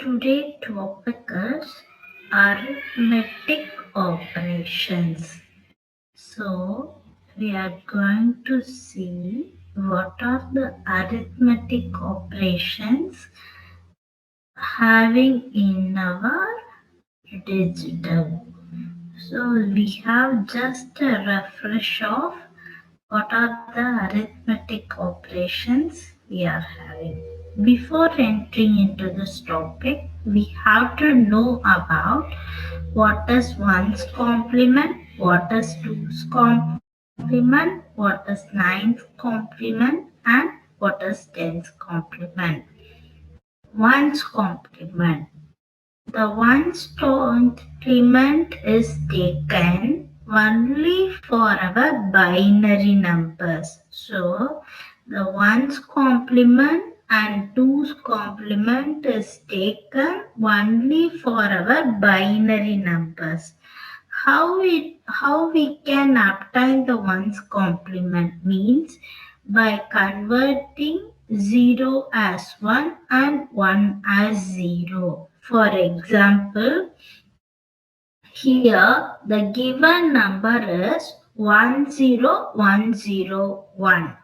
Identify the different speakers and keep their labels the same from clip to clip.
Speaker 1: today topic is arithmetic operations. So we are going to see what are the arithmetic operations having in our digital. So we have just a refresh of what are the arithmetic operations we are having. Before entering into this topic, we have to know about what is ones complement, what is twos complement, what is nines complement, and what is tens complement. Ones complement. The ones complement is taken only for our binary numbers. So the ones complement and twos complement is taken only for our binary numbers. How we can obtain the ones complement means by converting 0 as 1 and 1 as 0. For example, here the given number is 10101.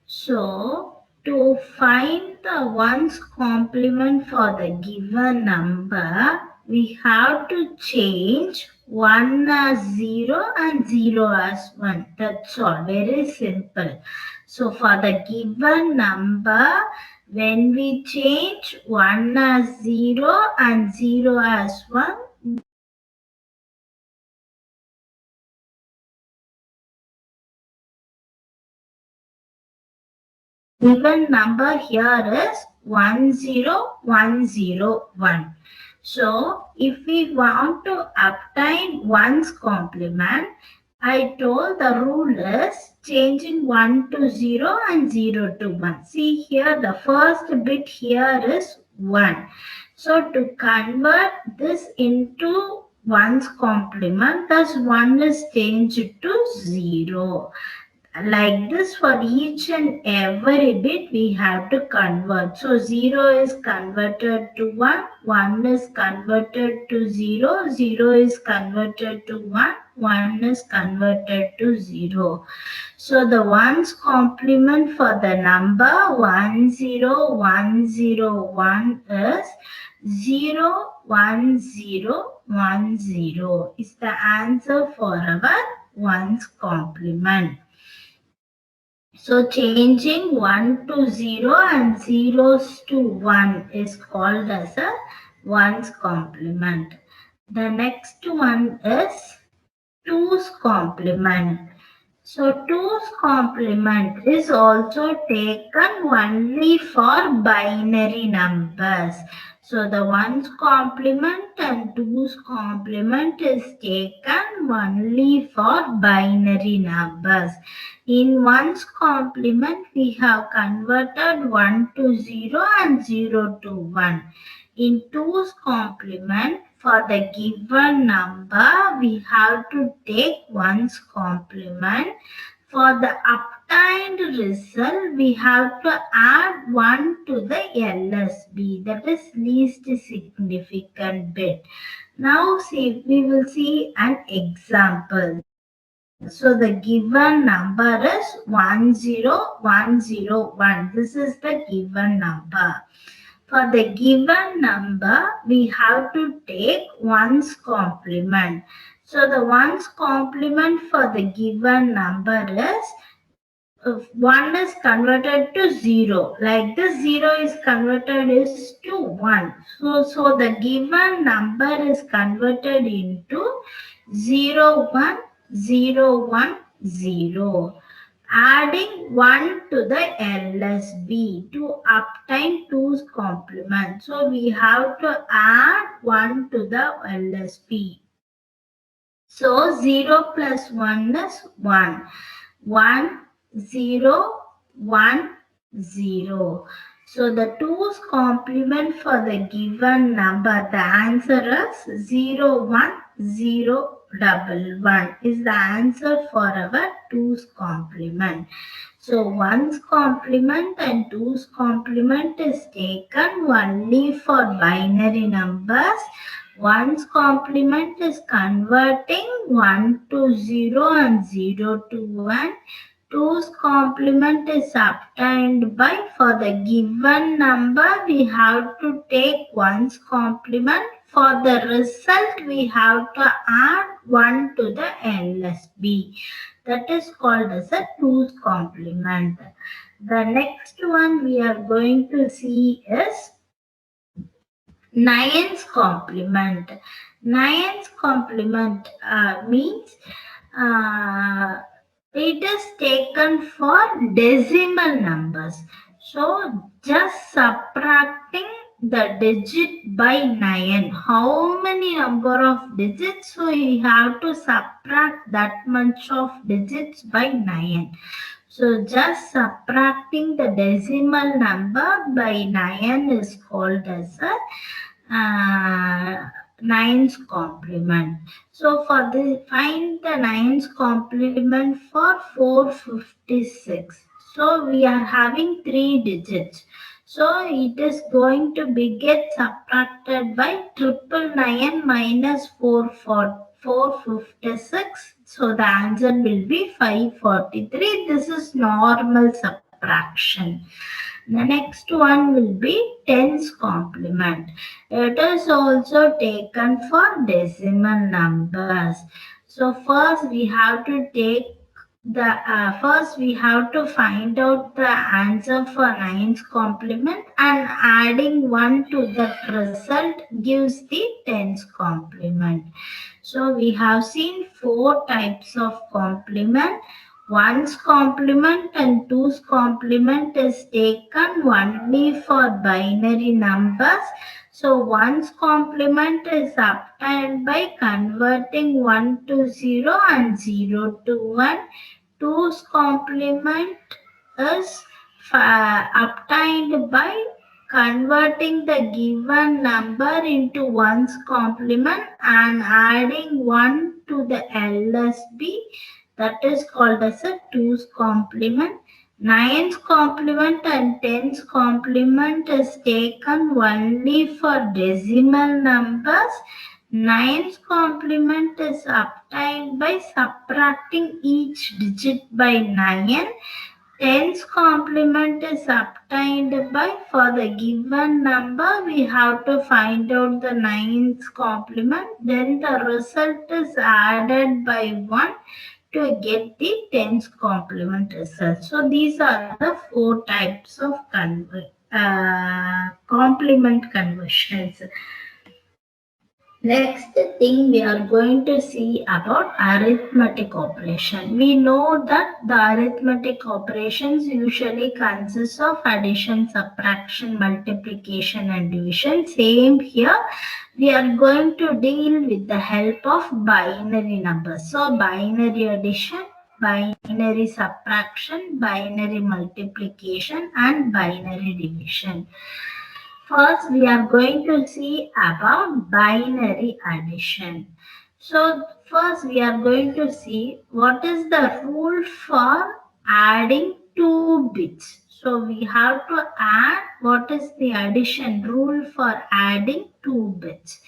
Speaker 1: So, to find the ones complement for the given number, we have to change 1 as 0 and 0 as 1. That's all. Very simple. So, for the given number, when we change 1 as 0 and 0 as 1, given number here is 10101. So if we want to obtain ones complement, I told the rule is changing 1 to 0 and 0 to 1. See here the first bit here is 1. So to convert this into ones complement, thus 1 is changed to 0. Like this, for each and every bit we have to convert. So 0 is converted to 1, 1 is converted to 0, 0 is converted to 1, 1 is converted to 0. So the ones complement for the number 10101 is 01010 is the answer for our ones complement. So changing 1 to 0 and zeros to 1 is called as a ones complement. The next one is twos complement. So twos complement is also taken only for binary numbers. So the ones complement and twos complement is taken only for binary numbers. In ones complement, we have converted 1 to 0 and 0 to 1. In twos complement, for the given number, we have to take ones complement. For the obtained result, we have to add 1 to the LSB, that is least significant bit. Now see, we will see an example. So the given number is 10101. This is the given number. For the given number, we have to take ones complement. So the ones complement for the given number is 1 is converted to 0. Like this 0 is converted is to 1. So the given number is converted into 01010. Adding 1 to the LSB to obtain twos complement. So we have to add 1 to the LSB. So 0 plus 1 is 1. 1, 0, 1, 0. So the twos complement for the given number, the answer is 0, 1, 0, 211 is the answer for our 2's complement. So 1's complement and 2's complement is taken only for binary numbers. 1's complement is converting 1 to 0 and 0 to 1. 2's complement is obtained by, for the given number we have to take 1's complement. For the result we have to add 1 to the LSB. That is called as a 2's complement. The next one we are going to see is 9's complement. 9's complement means it is taken for decimal numbers. So just subtracting the digit by 9. How many number of digits? So we have to subtract that much of digits by 9. So just subtracting the decimal number by 9 is called as a 9's complement. So for the find the 9's complement for 456. So we are having 3 digits. So it is going to be get subtracted by 999 minus 456. So the answer will be 543. This is normal subtraction. The next one will be 10's complement. It is also taken for decimal numbers. So first we have to take the first we have to find out the answer for 9's complement, and adding 1 to that result gives the 10's complement. So we have seen 4 types of complement. 1's complement and 2's complement is taken only for binary numbers. So 1's complement is obtained by converting 1 to 0 and 0 to 1. 2's complement is obtained by converting the given number into 1's complement and adding 1 to the LSB. That is called as a 2's complement. 9's complement and 10's complement is taken only for decimal numbers. 9's complement is obtained by subtracting each digit by 9. 10's complement is obtained by, for the given number we have to find out the 9's complement, then the result is added by 1 to get the 10's complement result. So these are the 4 types of complement conversions. Next thing we are going to see about arithmetic operation. We know that the arithmetic operations usually consist of addition, subtraction, multiplication and division. Same here. We are going to deal with the help of binary numbers. So binary addition, binary subtraction, binary multiplication and binary division. First, we are going to see about binary addition. So, first we are going to see what is the rule for adding 2 bits. So, we have to add what is the addition rule for adding 2 bits.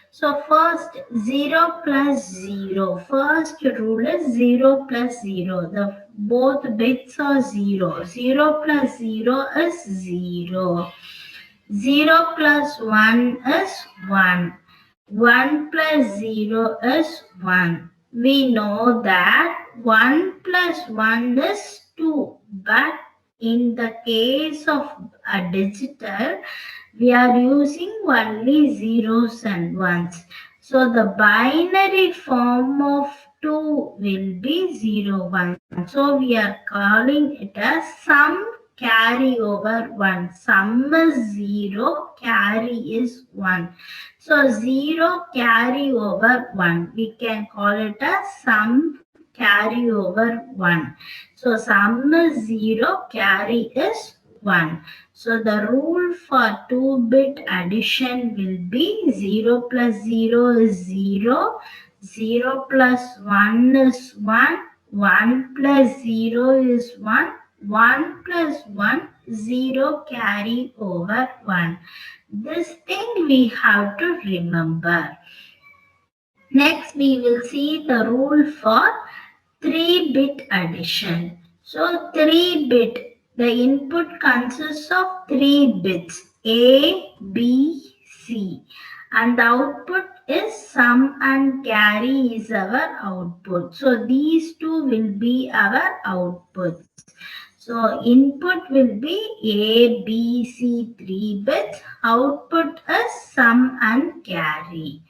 Speaker 1: So, first 0 plus 0. First rule is 0 plus 0. The both bits are 0. 0 plus 0 is 0. 0 plus 1 is 1. 1 plus 0 is 1. We know that 1 plus 1 is 2. But in the case of a digital, we are using only zeros and ones. So the binary form of 2 will be 0, 1. So we are calling it as sum carry over 1. Sum is 0, carry is 1. So 0 carry over 1. We can call it as sum carry over 1. So sum is 0, carry is 1. So the rule for 2-bit addition will be 0 plus 0 is 0. 0 plus 1 is 1, 1 plus 0 is 1, 1 plus 1, 0 carry over 1. This thing we have to remember. Next, we will see the rule for 3-bit addition. So 3-bit, the input consists of 3 bits A, B, C, and the output is sum and carry is our output. So these two will be our outputs. So input will be A, B, C 3 bits, output is sum and carry.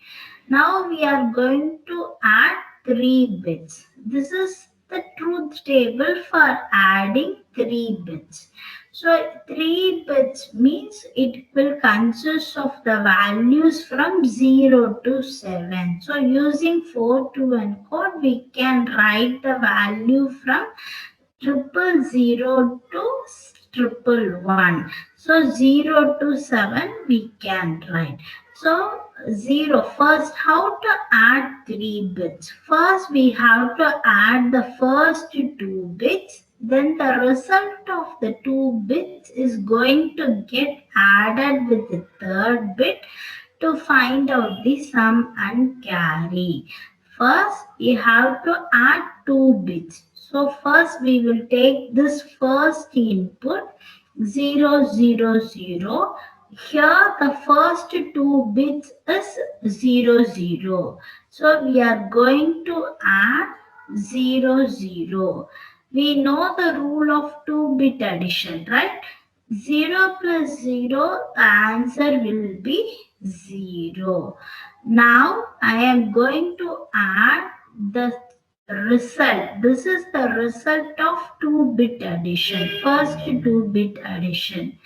Speaker 1: Now we are going to add 3 bits. This is the truth table for adding 3 bits. So 3 bits means it will consist of the values from 0 to 7. So using 421 code, we can write the value from 000 to 111. So 0 to 7 we can write. So 0, first how to add 3 bits? First we have to add the first 2 bits. Then the result of the 2 bits is going to get added with the third bit to find out the sum and carry. First, we have to add 2 bits. So first we will take this first input 0, 0, 0. Here the first 2 bits is 0, 0. So we are going to add 0, 0. We know the rule of 2-bit addition, right? 0 plus 0, the answer will be 0. Now I am going to add the result. This is the result of 2-bit addition, first 2-bit addition.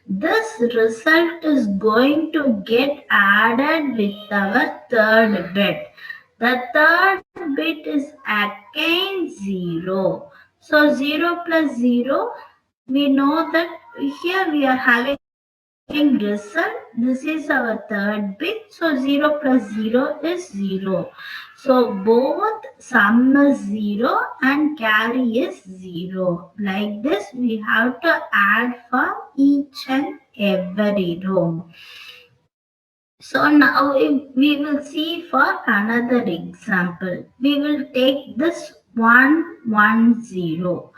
Speaker 1: This result is going to get added with our third bit. The third bit is again 0. So 0 plus 0, we know that here we are having result. This is our third bit. So 0 plus 0 is 0. So both sum is 0 and carry is 0. Like this we have to add for each and every row. So now we will see for another example. We will take this 1, 1, 0.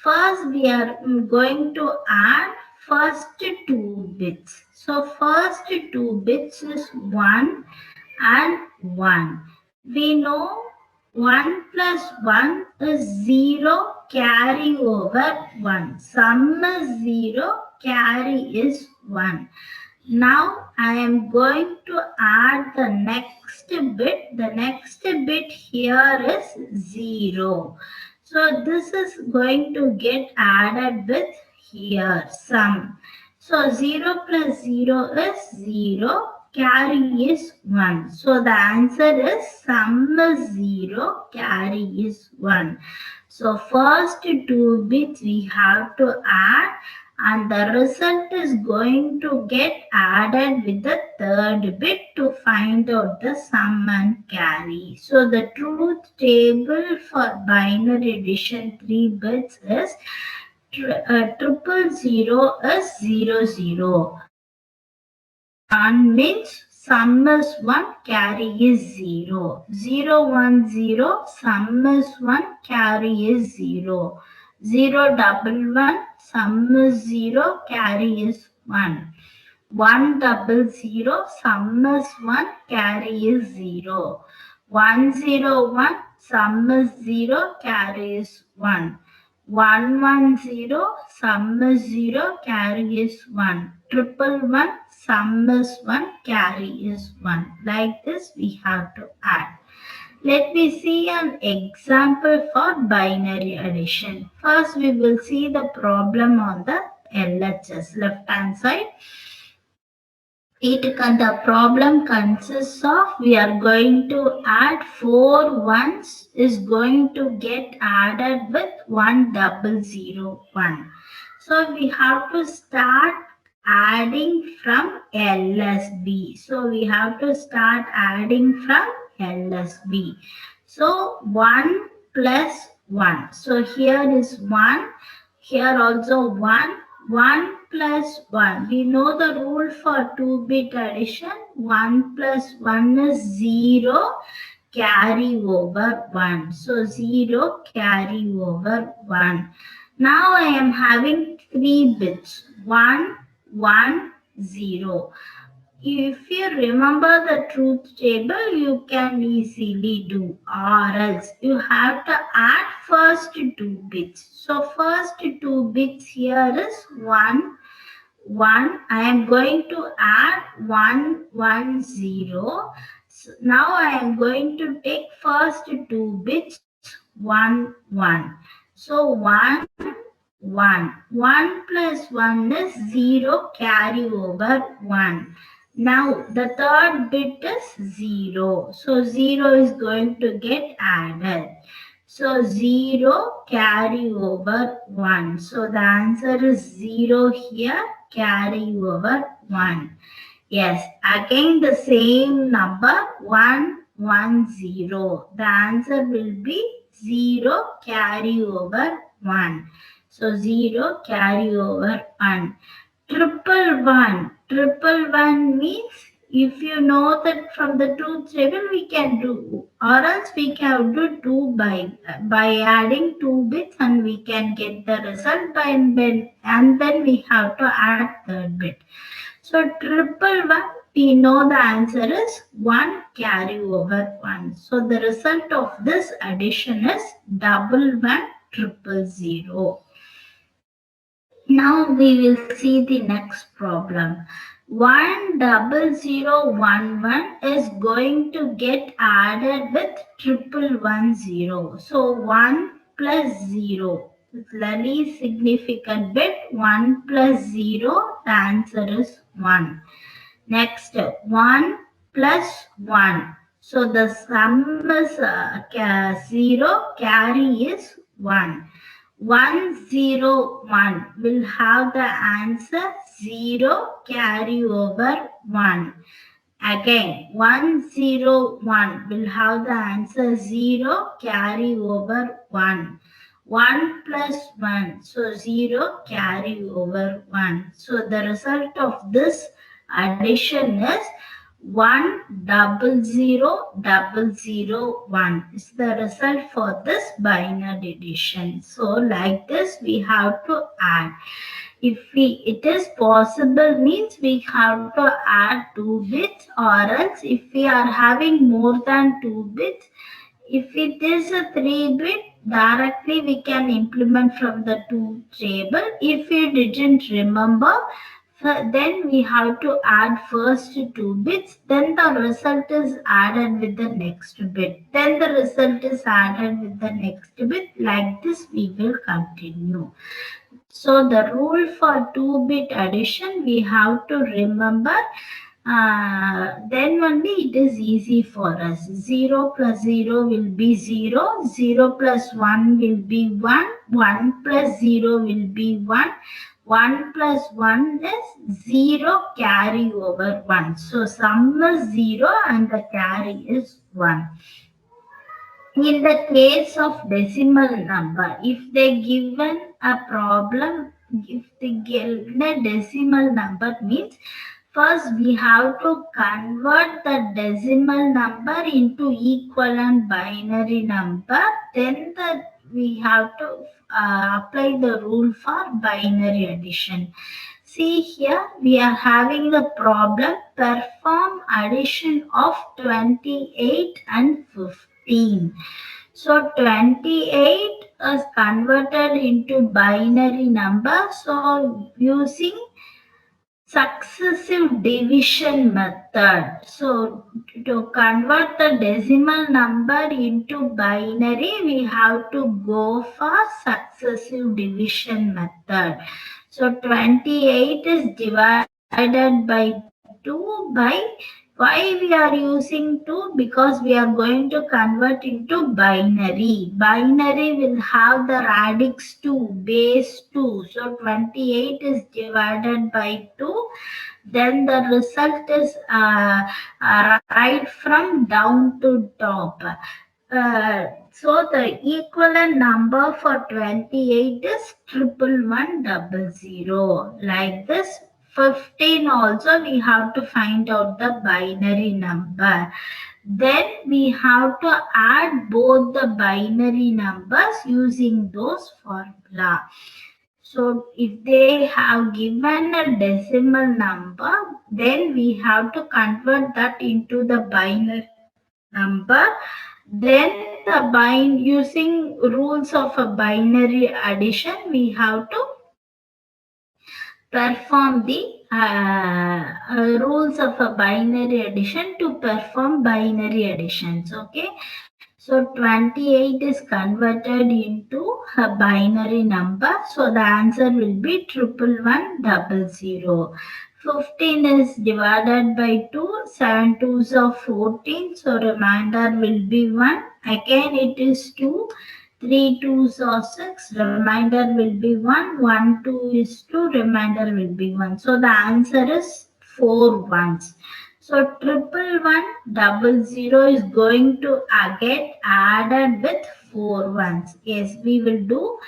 Speaker 1: First we are going to add first 2 bits. So first 2 bits is 1 and 1. We know 1 plus 1 is 0, carry over 1. Sum is 0, carry is 1. Now I am going to add the next bit. The next bit here is 0. So this is going to get added with here sum. So 0 plus 0 is 0. Carry is 1. So the answer is sum is 0. Carry is 1. So first 2 bits we have to add, and the result is going to get added with the third bit to find out the sum and carry. So the truth table for binary addition 3 bits is 000 is 00. 1 means sum is 1, carry is 0. 010, sum is 1, carry is 0. 011, sum is 0, carry is 1. 100, sum is 1, carry is 0. 101, sum is 0, carry is 1. 110, sum is 0, carry is 1. 111, sum is 1, carry is 1. Like this we have to add. Let me see an example for binary addition. First we will see the problem on the LHS left hand side. The problem consists of we are going to add 4 ones is going to get added with 1001. So we have to start adding from LSB. So we have to start adding from LSB. So 1 plus 1. So here is 1. Here also 1. 1 plus 1. We know the rule for 2-bit addition. 1 plus 1 is 0. Carry over 1. So 0 carry over 1. Now I am having 3 bits. 1, 1, 0. If you remember the truth table, you can easily do, or else you have to add first 2 bits. So first 2 bits here is 1, 1. I am going to add 1, 1, 0. So now I am going to take first 2 bits 1, 1. So 1, 1. 1 plus 1 is 0, carry over 1. Now the third bit is 0. So 0 is going to get added. So 0 carry over 1. So the answer is 0 here, carry over 1. Yes, again the same number 1, 1, 0. The answer will be 0 carry over 1. So 0 carry over 1. Triple 1. Triple 1 means if you know that from the truth table we can do, or else we can do 2 by adding 2 bits and we can get the result by and then we have to add third bit. So triple 1, we know the answer is 1 carry over 1. So the result of this addition is double 1 triple 0. Now we will see the next problem. 10011 is going to get added with 1110. So 1 plus 0. It's very significant bit. 1 plus 0, the answer is 1. Next, 1 plus 1. So the sum is 0, carry is 1. 101 will have the answer 0 carry over 1. Again 101 will have the answer 0 carry over 1. 1 plus 1, so 0 carry over 1. So the result of this addition is 1000001 is the result for this binary addition. So like this we have to add. If it is possible means we have to add 2 bits, or else if we are having more than 2 bits, if it is a 3 bit, directly we can implement from the truth table. If you didn't remember, then we have to add first 2 bits, then the result is added with the next bit, then the result is added with the next bit. Like this we will continue. So the rule for 2-bit addition we have to remember, then only it is easy for us. 0 plus 0 will be 0, 0 plus 1 will be 1, 1 plus 0 will be 1, 1 plus 1 is 0 carry over 1. So sum is 0 and the carry is 1. In the case of decimal number, if they given a problem, if they given a decimal number means first we have to convert the decimal number into equivalent binary number, then we have to apply the rule for binary addition. See here, we are having the problem perform addition of 28 and 15. So 28 is converted into binary number. So using successive division method. So to convert the decimal number into binary, we have to go for successive division method. So 28 is divided by 2 by, why we are using 2? Because we are going to convert into binary. Binary will have the radix 2, base 2. So 28 is divided by 2. then the result is right from down to top. So the equivalent number for 28 is 11100. Like this, 15 also we have to find out the binary number. Then we have to add both the binary numbers using those formula. So if they have given a decimal number, then we have to convert that into the binary number. Then the using rules of a binary addition, we have to perform the rules of a binary addition to perform binary additions. Okay, so 28 is converted into a binary number, so the answer will be 11100. 15 is divided by 2, 7 2s are 14, so remainder will be 1. Again it is 2, 3 2s are 6, remainder will be 1. 1 2 is 2, remainder will be 1. So the answer is 4 ones. So 11100 is going to get added with 4 ones. Yes, we will do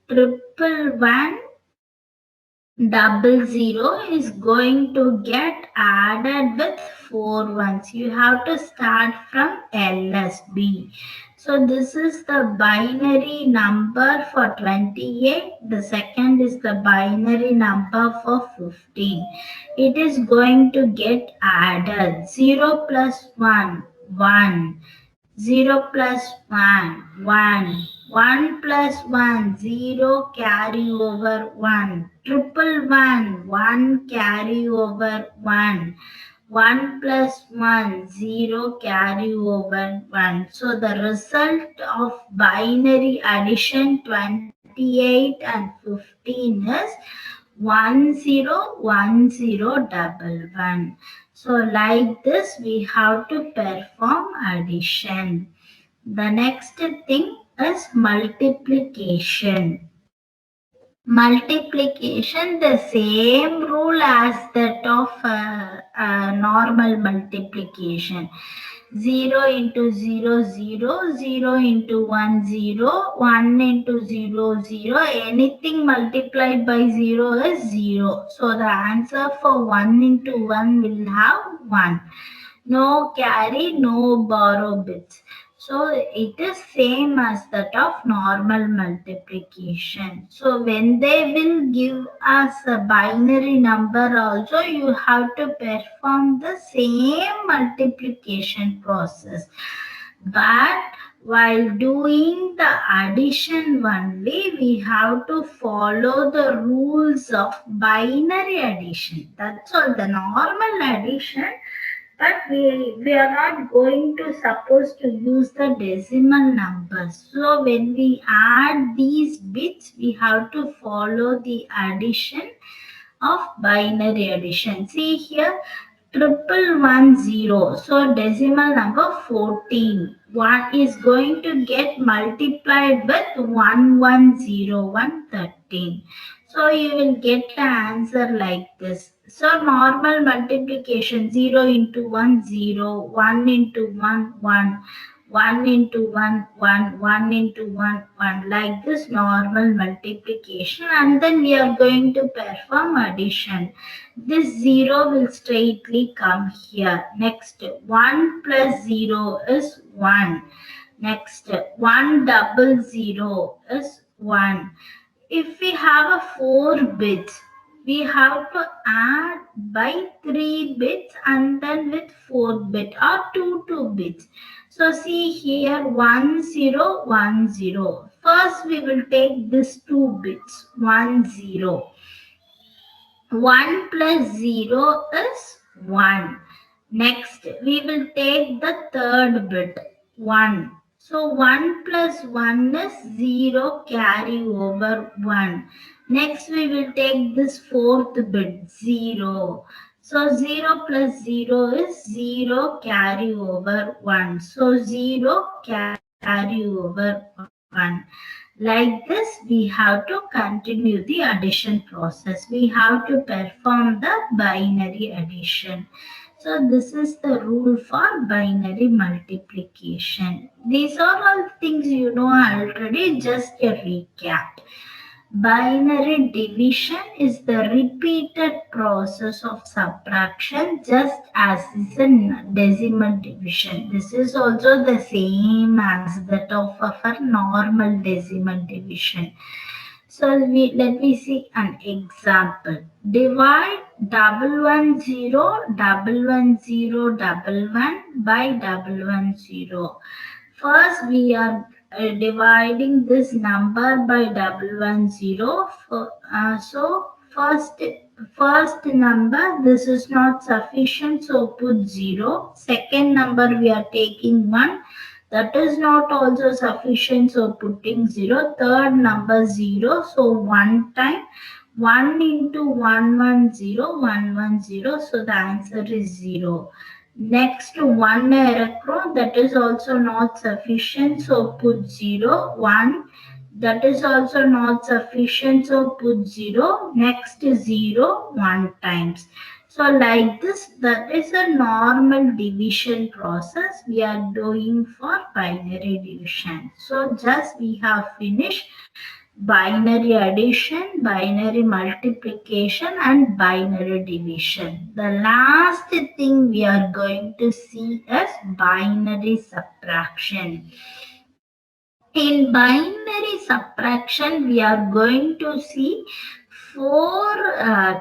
Speaker 1: 11100 is going to get added with 4 ones. You have to start from LSB. So this is the binary number for 28. The second is the binary number for 15. It is going to get added. 0 plus 1, 1. 0 plus 1, 1. 1 plus 1, 0 carry over 1. 111, 1 carry over 1. 1 plus 1, 0 carry over 1. So the result of binary addition 28 and 15 is 101011. So like this we have to perform addition. The next thing is multiplication. Multiplication, the same rule as that of normal multiplication. 0 into 0 0, 0 into 1 0, 1 into 0 0, anything multiplied by 0 is 0. So the answer for 1 into 1 will have 1. No carry, no borrow bits. So it is same as that of normal multiplication. So when they will give us a binary number also, you have to perform the same multiplication process. But while doing the addition only, we have to follow the rules of binary addition. That's all. The normal addition, but we are not going to suppose to use the decimal numbers. So when we add these bits, we have to follow the addition of binary addition. See here, 1110. So decimal number 14. 1 is going to get multiplied with 110113. So you will get the answer like this. So normal multiplication, 0 into 1 0, 1 into 1 1, 1 into 1 1, 1 into 1 1, like this normal multiplication, and then we are going to perform addition. This 0 will straightly come here. Next, 1 plus 0 is 1. Next, 100 is 1. If we have a 4 bits, we have to add by 3 bits and then with 4 bit or 2 bits. So see here, 1010. First we will take this 2 bits, 10. 1 plus 0 is 1. Next, we will take the third bit, 1. So 1 plus 1 is 0 carry over 1. Next, we will take this fourth bit, 0. So 0 plus 0 is 0 carry over 1. So 0 carry over 1. Like this, we have to continue the addition process. We have to perform the binary addition. So this is the rule for binary multiplication. These are all things you know already, just a recap. Binary division is the repeated process of subtraction just as is in decimal division. This is also the same as that of our normal decimal division. So let me see an example. Divide 110 by 110. First, we are dividing this number by 110. So first number, this is not sufficient, so put 0. Second number, we are taking 1. That is not also sufficient, so putting 0. Third number 0, so 1 time 1 into 110, so the answer is 0. Next, 1 electron, that is also not sufficient, so put 0. 1, that is also not sufficient, so put 0. Next, 0 1 times. So like this, that is a normal division process we are doing for binary division. So just we have finished binary addition, binary multiplication, and binary division. The last thing we are going to see is binary subtraction. In binary subtraction, we are going to see four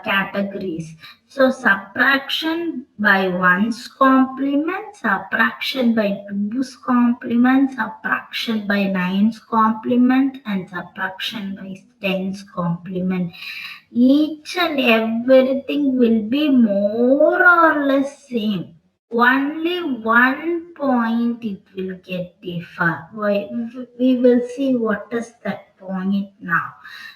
Speaker 1: categories. So subtraction by 1's complement, subtraction by 2's complement, subtraction by 9's complement, and subtraction by 10's complement. Each and everything will be more or less same. Only one point it will get differ. We will see what is that point now.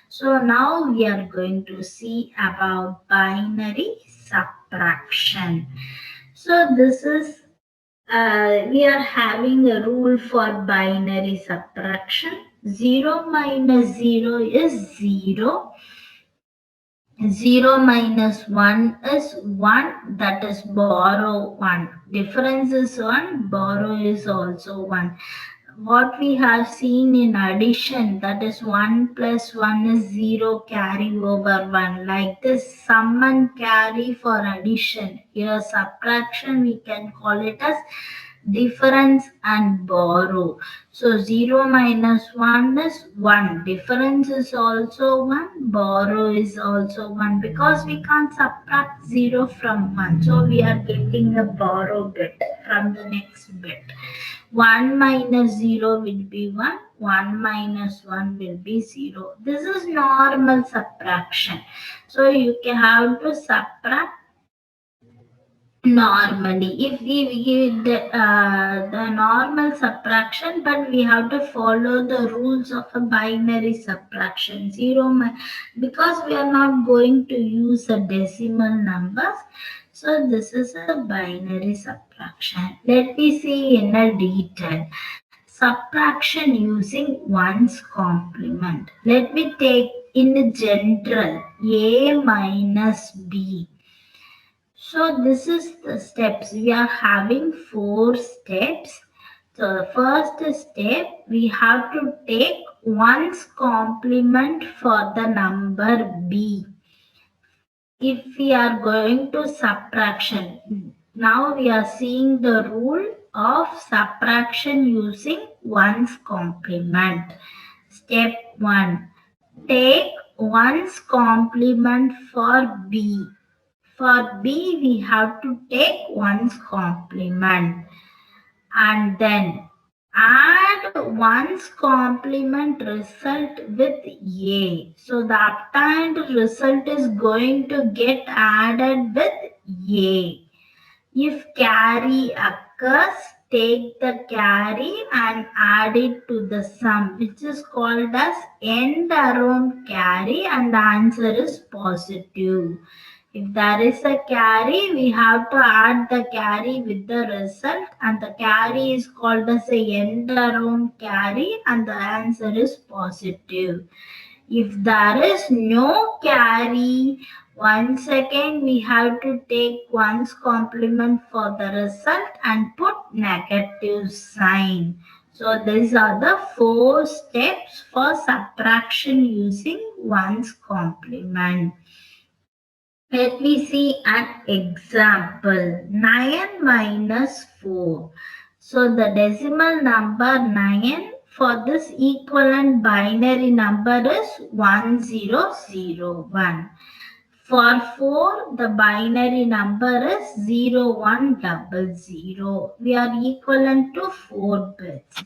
Speaker 1: So now we are going to see about binary subtraction. So this is we are having a rule for binary subtraction. 0 minus 0 is 0. 0 minus 1 is 1, that is borrow 1. Difference is 1, borrow is also 1. What we have seen in addition, that is 1 plus 1 is 0, carry over 1. Like this, sum and carry for addition. Here subtraction, we can call it as difference and borrow. So 0 minus 1 is 1. Difference is also 1. Borrow is also 1 because we can't subtract 0 from 1. So we are getting the borrow bit from the next bit. 1 minus 0 will be 1. 1 minus 1 will be 0. This is normal subtraction. So you can have to subtract normally. If we give the normal subtraction, but we have to follow the rules of a binary subtraction. Because we are not going to use the decimal numbers. So this is a binary subtraction. Let me see in a detail. Subtraction using 1's complement. Let me take in general a minus b. So this is the steps. We are having 4 steps. So the first step, we have to take 1's complement for the number b. If we are going to subtraction, now we are seeing the rule of subtraction using 1's complement. Step 1, take 1's complement for b. For b, we have to take 1's complement and then add 1's complement result with a. So the obtained result is going to get added with a. If carry occurs, take the carry and add it to the sum, which is called as end around carry, and the answer is positive. If there is a carry, we have to add the carry with the result, and the carry is called as a end around carry, and the answer is positive. If there is no carry, once again we have to take one's complement for the result and put negative sign. So these are the 4 steps for subtraction using one's complement. Let me see an example. 9 minus 4. So the decimal number 9 for this equivalent binary number is 1001. For 4, the binary number is 0100. We are equivalent to 4 bits.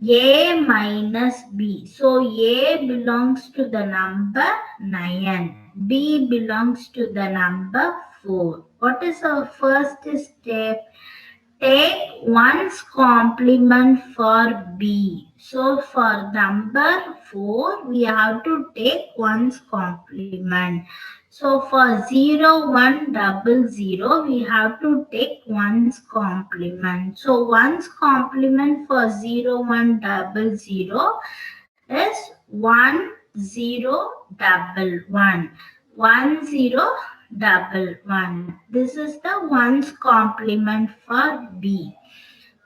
Speaker 1: A minus B. So A belongs to the number 9. B belongs to the number 4. What is our first step? Take one's complement for B. So for number 4, we have to take one's complement. So for 0100, we have to take one's complement. So one's complement for 0100 is 1011. 1011. This is the one's complement for B.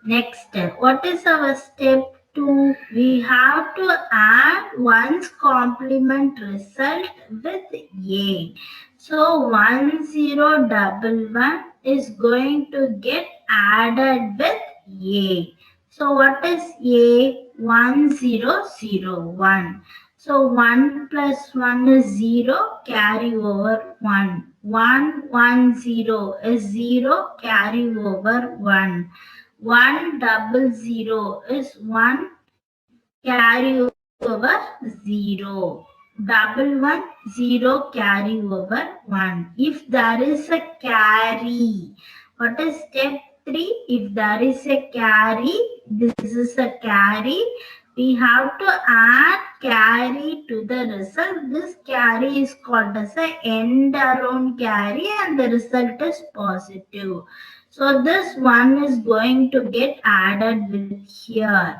Speaker 1: Next step. What is our step 2? We have to add one's complement result with A. So 1011 is going to get added with A. So what is A? 1001. So 1 plus 1 is 0, carry over 1. 110 is 0, carry over 1. 100 is 1, carry over 0. 110 carry over 1. If there is a carry, what is step 3? If there is a carry, this is a carry. We have to add carry to the result. This carry is called as a end around carry, and the result is positive. So this one is going to get added with here.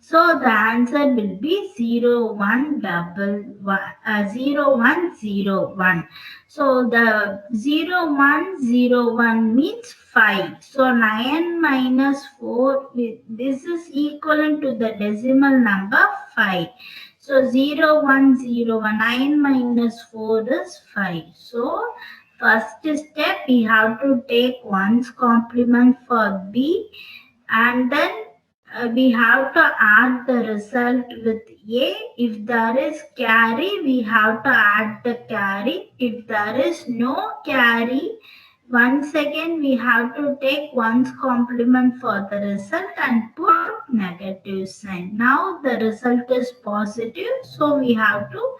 Speaker 1: So the answer will be 0101. So the 0101 means 5. So 9 minus 4, this is equivalent to the decimal number 5. So 0101, 9 minus 4 is 5. So first step, we have to take one's complement for B, and then we have to add the result with A. If there is carry, we have to add the carry. If there is no carry, once again we have to take one's complement for the result and put negative sign. Now the result is positive, so we have to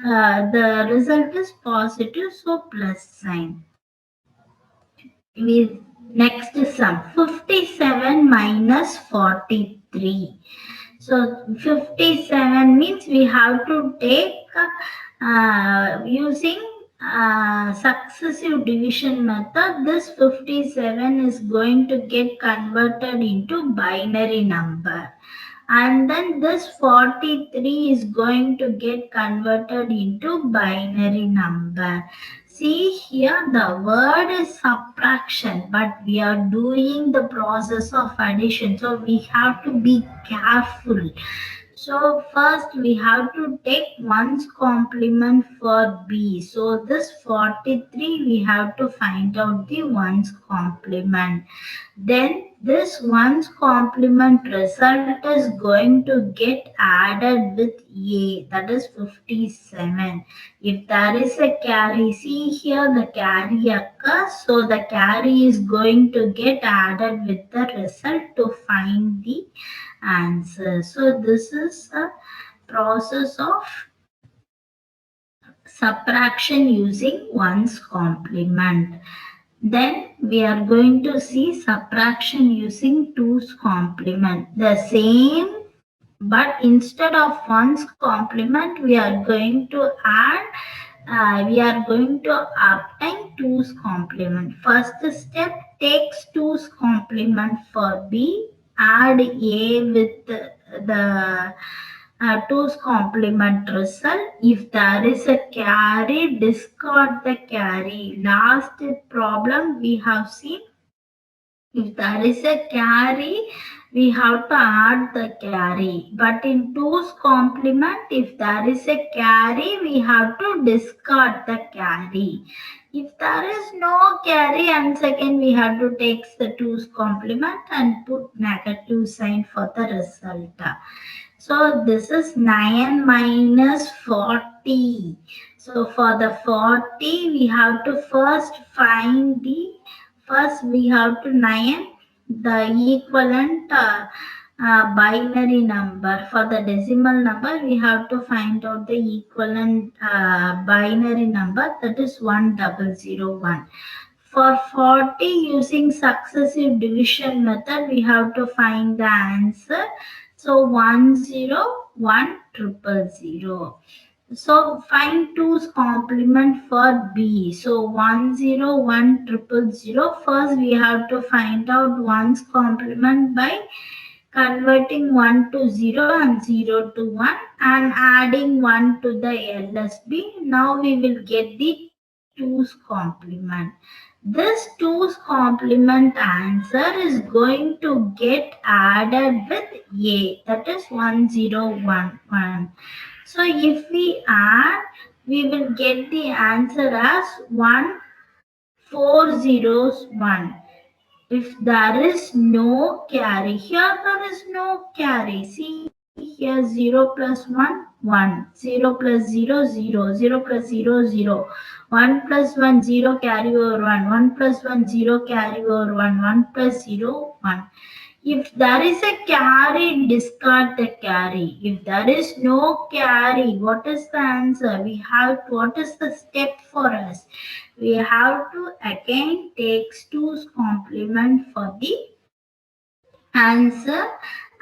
Speaker 1: the result is positive, so plus sign. Next sum, 57 minus 43. So 57 means we have to take using successive division method. This 57 is going to get converted into binary number, and then this 43 is going to get converted into binary number. See here, the word is subtraction, but we are doing the process of addition, so we have to be careful. So first we have to take one's complement for B. So this 43, we have to find out the one's complement. Then this one's complement result is going to get added with A, that is 57. If there is a carry, see here the carry occurs, so the carry is going to get added with the result to find the answer. So this is a process of subtraction using one's complement. Then we are going to see subtraction using 2's complement. The same, but instead of one's complement, we are going to add we are going to obtain 2's complement. First step, takes 2's complement for B, add A with the 2's complement result. If there is a carry, discard the carry. Last problem we have seen, if there is a carry, we have to add the carry. But in 2's complement, if there is a carry, we have to discard the carry. If there is no carry, and second we have to take the 2's complement and put negative sign for the result. So this is 9 minus 40. So for the 40, we have to first find the, first we have to 9 the equivalent binary number. For the decimal number, we have to find out the equivalent binary number, that is 1001. For 40, using successive division method, we have to find the answer. So 101,000. So find 2's complement for B. So 101,000. First we have to find out 1's complement by converting 1 to 0 and 0 to 1 and adding 1 to the LSB. Now we will get the 2's complement. This 2's complement answer is going to get added with A, that is 1011. So if we add, we will get the answer as 1401. If there is no carry, here there is no carry. See here 0 plus 1, 1. 0 plus 0, 0. 0 plus 0, 0. 1 plus 1, 0 carry over 1. 1 plus 1, 0 carry over 1. 1 plus 0, 1. If there is a carry, discard the carry. If there is no carry, what is the answer? We have, what is the step for us? We have to again take 2's complement for the answer,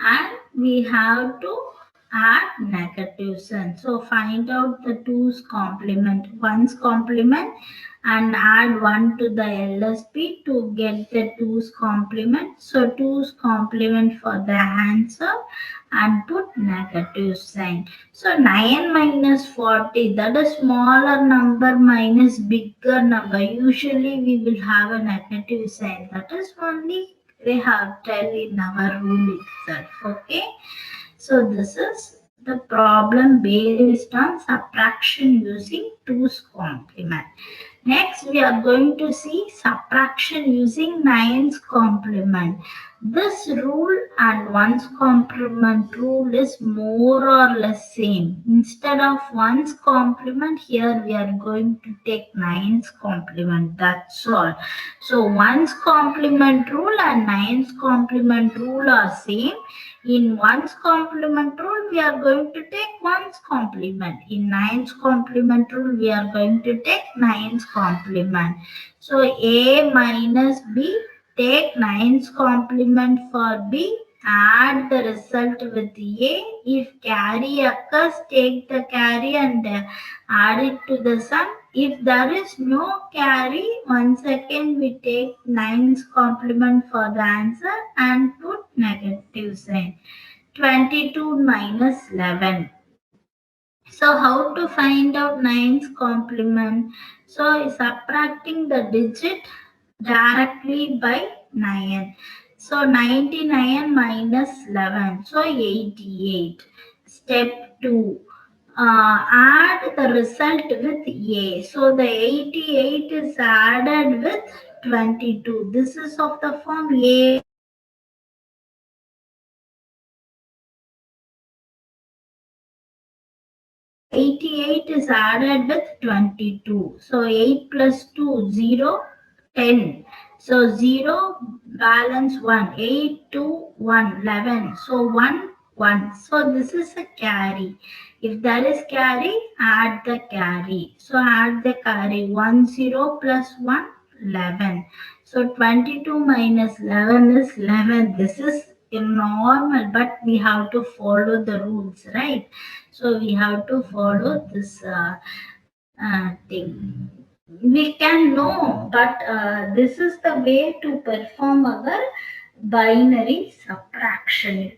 Speaker 1: and we have to add negative sign. So find out the 2's complement, 1's complement, and add 1 to the LSB to get the 2's complement. So 2's complement for the answer and put negative sign. So 9 minus 40, that is smaller number minus bigger number. Usually we will have a negative sign. That is only they have tell in our rule itself. Okay. So this is the problem based on subtraction using 2's complement. Next, we are going to see subtraction using 9's complement. This rule and 1's complement rule is more or less same. Instead of 1's complement, here we are going to take 9's complement. That's all. So 1's complement rule and 9's complement rule are same. In 1's complement rule, we are going to take 1's complement. In 9's complement rule, we are going to take 9's complement. So A minus B, take 9's complement for B, add the result with A. If carry occurs, take the carry and add it to the sum. If there is no carry, once again we take 9's complement for the answer and put negative sign. 22 minus 11. So how to find out 9's complement? So subtracting the digit directly by 9. So 99 minus 11. So 88. Step 2. Add the result with A. So the 88 is added with 22. This is of the form A. 88 is added with 22. So 8 plus 2, 0, 10. So 0, balance 1. 8, 2, 1, 11. So 1, 1. So this is a carry. If there is carry, add the carry. So add the carry. 1, 0 plus 1, 11. So 22 minus 11 is 11. This is normal, but we have to follow the rules, right? So we have to follow this thing. We can know, but this is the way to perform our binary subtraction.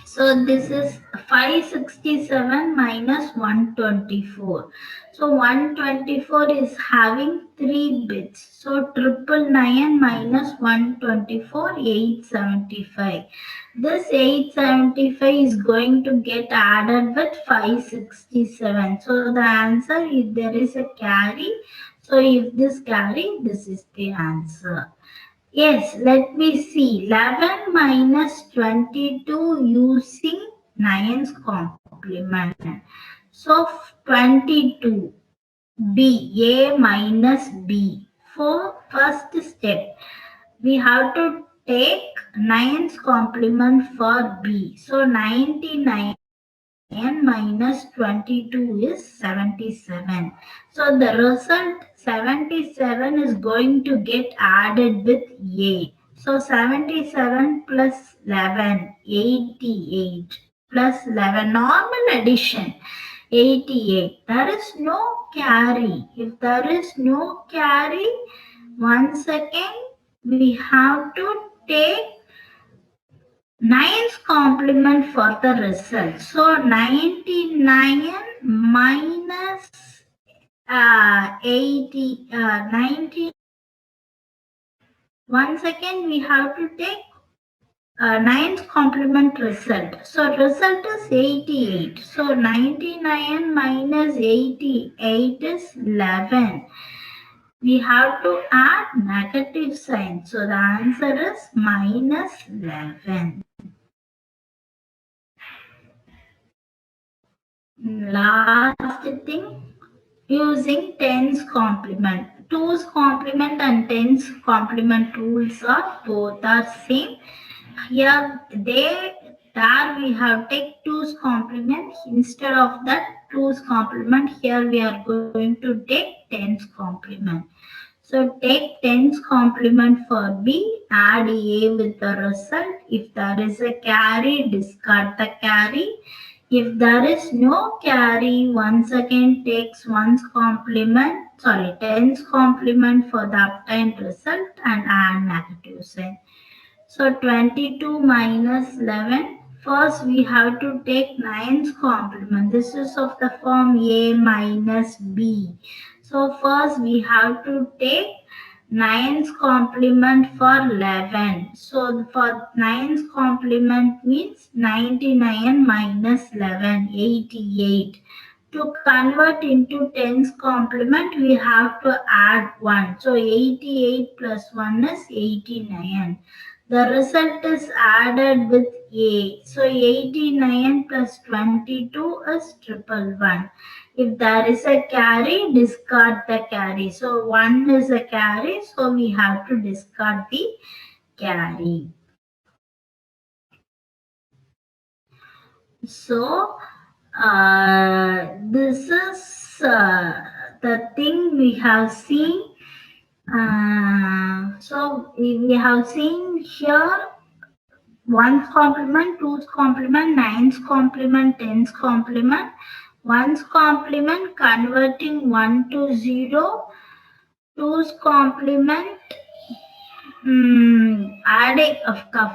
Speaker 1: So this is 567 minus 124. So 124 is having 3 bits. So 999 minus 124, 875. This 875 is going to get added with 567. So the answer, if there is a carry, so if this carry, this is the answer. Yes, let me see. 11 minus 22 using 9's complement. So 22. B. A minus B. For first step, we have to take 9's complement for B. So 99 minus 22 is 77. So the result 77 is going to get added with A. So 77 plus 11, 88 plus 11, normal addition, 88. There is no carry. If there is no carry, once again we have to take 9's complement for the result. So 99 minus 80, 90. Once again, we have to take 9's complement result. So result is 88. So 99 minus 88 is 11. We have to add negative sign. So the answer is minus 11. Last thing, using tens complement. 2's complement and tens complement rules are both are same. Here there we have take 2's complement. Instead of that 2's complement, here we are going to take tens complement. So take tens complement for B, add A with the result. If there is a carry, discard the carry. If there is no carry, once again takes tens complement for the obtained result and add negative sign. So 22 minus 11. First we have to take 9's complement. This is of the form A minus B. So first we have to take 9's complement for 11. So for 9's complement means 99 minus 11, 88. To convert into tens complement, we have to add 1. So 88 plus 1 is 89. The result is added with A. So 89 plus 22 is 111. If there is a carry, discard the carry. So 1 is a carry, so we have to discard the carry. So this is the thing we have seen. So we have seen here 1's complement, 2's complement, 9's complement, 10's complement. 1's complement converting 1 to 0. 2's complement adding.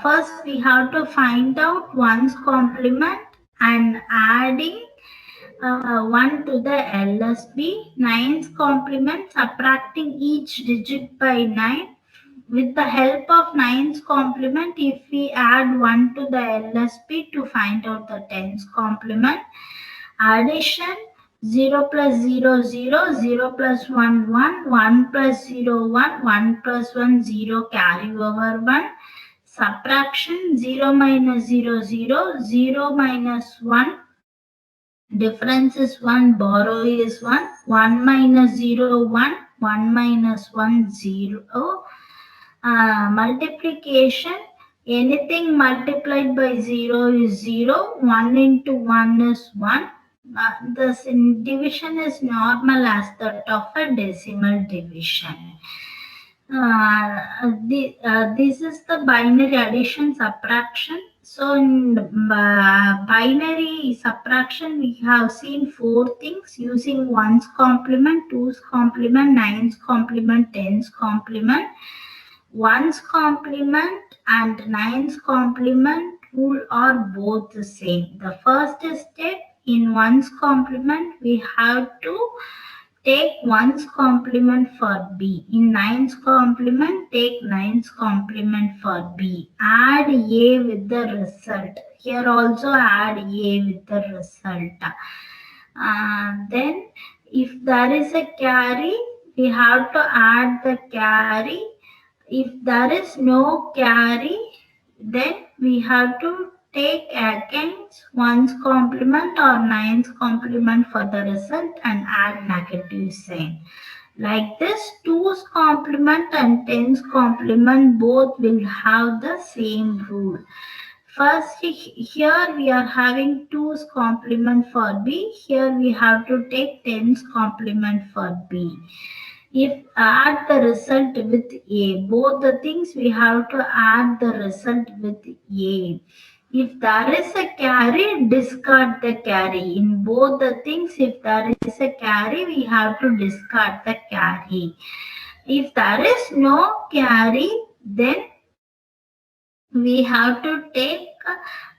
Speaker 1: First we have to find out 1's complement and adding 1 to the LSB. 9's complement, subtracting each digit by 9. With the help of 9's complement, if we add 1 to the LSB to find out the 10's complement, addition 0 plus 0, 0, 0 plus 1, 1, 1 plus 0, 1, 1 plus 1, 0, carry over 1. Subtraction 0 minus 0, 0, 0 minus 1. Difference is 1, borrow is 1, 1 minus 0, 1, 1 minus 1, 0. Multiplication, anything multiplied by 0 is 0, 1 into 1 is 1. This division is normal as that of a decimal division. This is the binary addition subtraction. So in binary subtraction, we have seen 4 things using 1's complement, 2's complement, 9's complement, 10's complement. 1's complement and 9's complement rule are both the same. The first step in 1's complement, we have to take 1's complement for B. In 9's complement, take 9's complement for B. Add A with the result. Here also add A with the result. Then if there is a carry, we have to add the carry. If there is no carry, then we have to take against 1's complement or 9's complement for the result and add negative sign. Like this, 2's complement and 10's complement both will have the same rule. First, here we are having 2's complement for B. Here we have to take 10's complement for B. If add the result with A, both the things we have to add the result with A. If there is a carry, discard the carry. In both the things, if there is a carry, we have to discard the carry. If there is no carry, then we have to take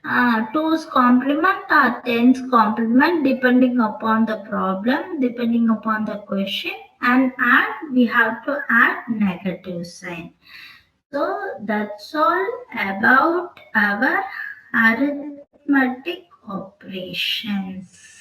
Speaker 1: 2's complement or 10's complement depending upon the problem, depending upon the question, and we have to add negative sign. So that's all about our arithmetic operations.